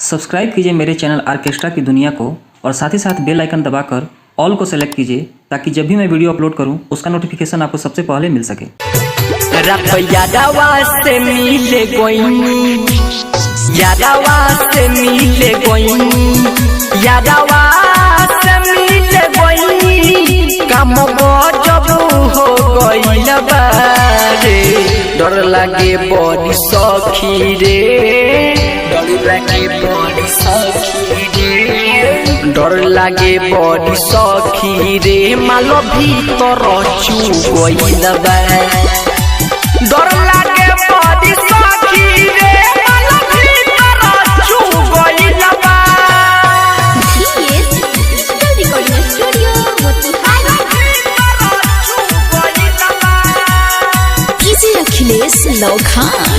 Subscribe कीजिए मेरे channel orchestra की दुनिया को और साथ ही साथ बेल आइकन दबाकर ऑल को सेलेक्ट कीजिए ताकि जब भी मैं वीडियो अपलोड करूं उसका नोटिफिकेशन आपको सबसे पहले मिल सके। यादवा से मिले गोइनी, यादवा से मिले गोइनी, यादवा से मिले गोइनी, काम जब हो गइल बारे डर लागे बड़ी सखी रे, डर लागे बड़ी सखी रे, डर लागे बड़ी सखी रे, मालो भीतर चू गइल बा, डर लागे बड़ी सखी रे, मालो भीतर चू गइल बा। अखिलेश लौखान